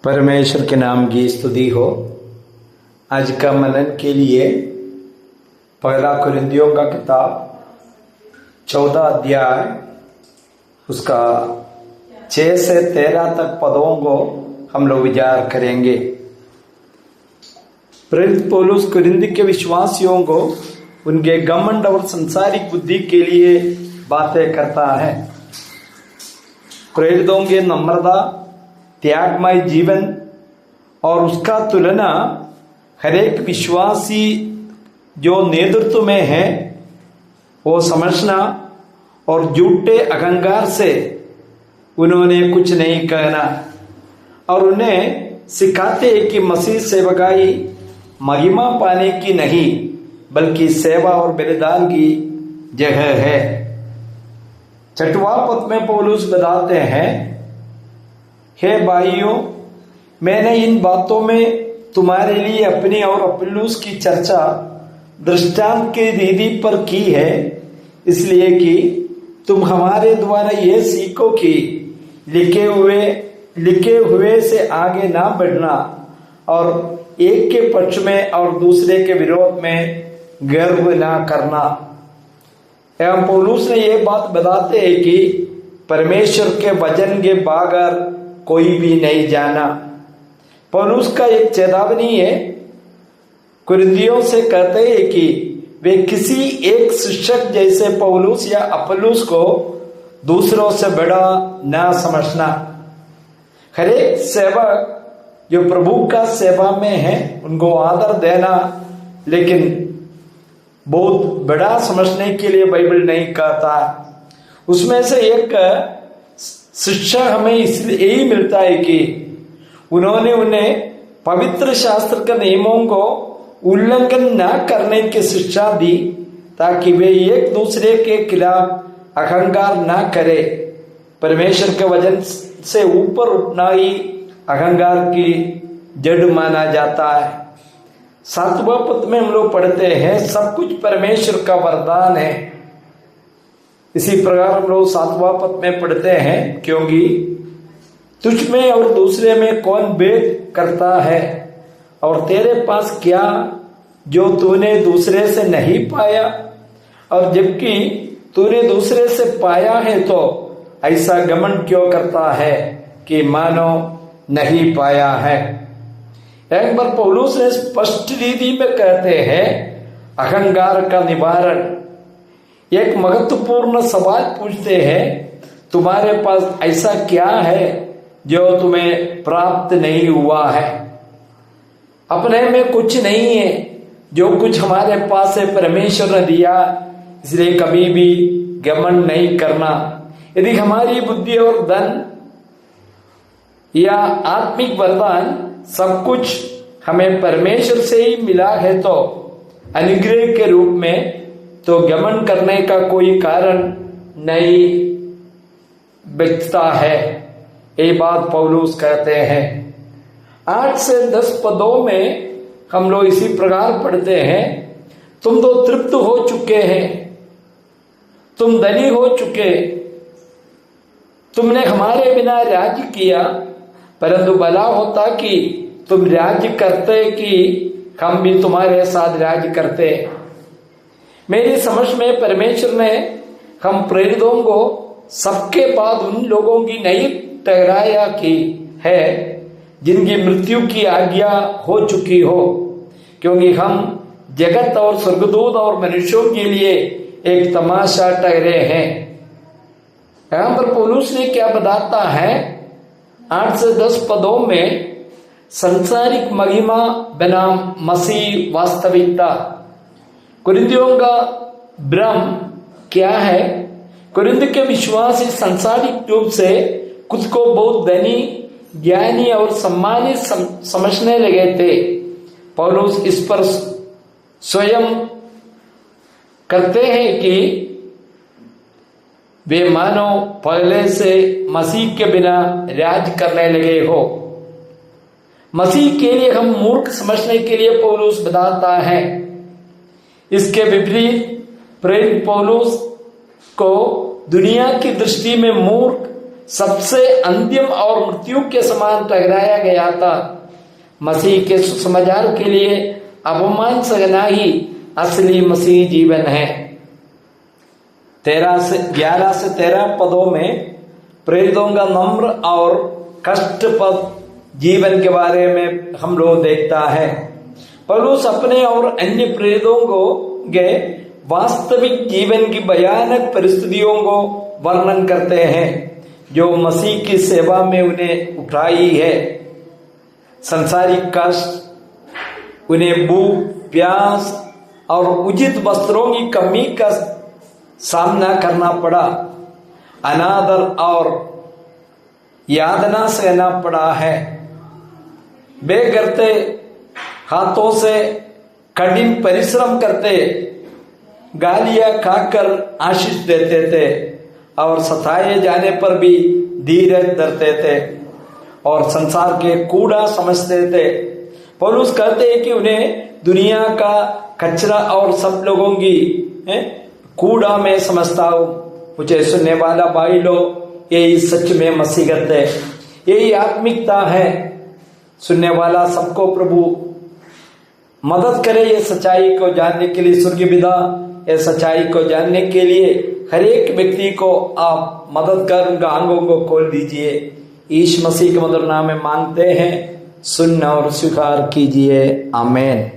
परमेश्वर के नाम की स्तुति हो। आज का मनन के लिए पहला कुरिन्थियों का किताब 14 अध्याय उसका 6 से 13 तक पदों को हम लोग विचार करेंगे। प्रेरित पौलुस कुरिन्थ के विश्वासियों को उनके घमंड और संसारिक बुद्धि के लिए बातें करता है। प्रेरितों के नम्रता, त्यागमय जीवन और उसका तुलना हरेक विश्वासी जो नेतृत्व में है वो समझना और झूठे अहंकार से उन्होंने कुछ नहीं कहना और उन्हें सिखाते हैं कि मसीह सेवकाई महिमा पाने की नहीं बल्कि सेवा और बलिदान की जगह है। 6वां पद में पौलुस बताते हैं, हे भाइयों, मैंने इन बातों में तुम्हारे लिए अपनी और अपुल्लोस की चर्चा दृष्टांत के रीति पर की है, इसलिए कि तुम हमारे द्वारा ये सीखो कि लिखे हुए से आगे ना बढ़ना और एक के पक्ष में और दूसरे के विरोध में गर्व ना करना। एवं पौलुस ने यह बात बताते हैं कि परमेश्वर के वचन के बगैर कोई भी नहीं जाना। पौलुस का एक चेतावनी है। कुरिन्थियों से कहते हैं कि वे किसी एक शिक्षक जैसे पौलुस या अपुल्लोस को दूसरों से बड़ा ना समझना। हर एक सेवक जो प्रभु का सेवा में है उनको आदर देना, लेकिन बहुत बड़ा समझने के लिए बाइबल नहीं कहता। उसमें से एक शिक्षा हमें इसलिए यही मिलता है कि उन्होंने उन्हें पवित्र शास्त्र के नियमों को उल्लंघन न करने की शिक्षा दी ताकि वे एक दूसरे के खिलाफ अहंकार न करे। परमेश्वर के वचन से ऊपर उठना ही अहंकार की जड़ माना जाता है। 7वां पद में हम लोग पढ़ते हैं, सब कुछ परमेश्वर का वरदान है। इसी प्रकार हम लोग 7वां पद में पढ़ते हैं, क्योंकि तुझ में और दूसरे में कौन भेद करता है और तेरे पास क्या जो तूने दूसरे से नहीं पाया, और जबकि तूने दूसरे से पाया है तो ऐसा घमंड क्यों करता है कि मानो नहीं पाया है। एक बार पौलुस ने स्पष्ट रीति में कहते हैं, अहंकार का निवारण। एक महत्वपूर्ण सवाल पूछते हैं, तुम्हारे पास ऐसा क्या है जो तुम्हें प्राप्त नहीं हुआ है। अपने में कुछ नहीं है, जो कुछ हमारे पास है परमेश्वर ने दिया, इसलिए कभी भी घमंड नहीं करना। यदि हमारी बुद्धि और धन या आत्मिक वरदान सब कुछ हमें परमेश्वर से ही मिला है तो अनुग्रह के रूप में, तो घमंड करने का कोई कारण नहीं बचता है। ये बात पौलुस कहते हैं। 8 से 10 पदों में हम लोग इसी प्रकार पढ़ते हैं, तुम तो तृप्त हो चुके हैं, तुम धनी हो चुके, तुमने हमारे बिना राज्य किया, परंतु भला होता कि तुम राज्य करते कि हम भी तुम्हारे साथ राज्य करते। मेरी समझ में परमेश्वर ने हम प्रेरितों को सबके बाद उन लोगों की नहीं ठहराया की है जिनकी मृत्यु की आज्ञा हो चुकी हो, क्योंकि हम जगत और स्वर्गदूत और मनुष्यों के लिए एक तमाशा ठहरे हैं। यहां पर पौलुस ने क्या बताता है, 8 से 10 पदों में संसारिक महिमा बनाम मसीह वास्तविकता। कुरिन्थियों का भ्रम क्या है? कुरिन्थ के विश्वासी सांसारिक रूप से खुद को बहुत धनी, ज्ञानी और सम्मानित समझने लगे थे। पौलुस इस पर स्वयं करते हैं कि वे मानो पहले से मसीह के बिना राज करने लगे हो। मसीह के लिए हम मूर्ख समझने के लिए पौलुस बताता है। इसके विपरीत प्रेरित पौलुस को दुनिया की दृष्टि में मूर्ख सबसे अंतिम और मृत्यु के समान ठहराया गया था। मसीह के सुसमाचार के लिए अपमान सहना ही असली मसीह जीवन है। 11 से 13 पदों में प्रेरितों का नम्र और कष्टप्रद जीवन के बारे में हम लोग देखता है। पौलुस अपने और अन्य प्रेरितों को के वास्तविक जीवन की भयानक परिस्थितियों को वर्णन करते हैं जो मसीह की सेवा में उन्हें उठाई है। संसारिक कष्ट, उन्हें भूख, प्यास और उचित वस्त्रों की कमी का सामना करना पड़ा, अनादर और यातना सहना पड़ा है। बेगरते हाथों से कठिन परिश्रम करते, गालियां खाकर आशीष देते थे और सताए जाने पर भी धीरज धरते थे और संसार के कूड़ा समझते थे। पौलुस कहते हैं कि उन्हें दुनिया का कचरा और सब लोगों की कूड़ा में समझता हूं। मुझे सुनने वाला भाई लोग, यही सच में मसीहत है, यही आत्मिकता है। सुनने वाला सबको प्रभु मदद करे ये सच्चाई को जानने के लिए। स्वर्गीय पिता, ये सच्चाई को जानने के लिए हर एक व्यक्ति को आप मदद कर उनका आंगों को खोल दीजिए। यीशु मसीह के मधुर नाम में मांगते हैं, सुनना और स्वीकार कीजिए। आमीन।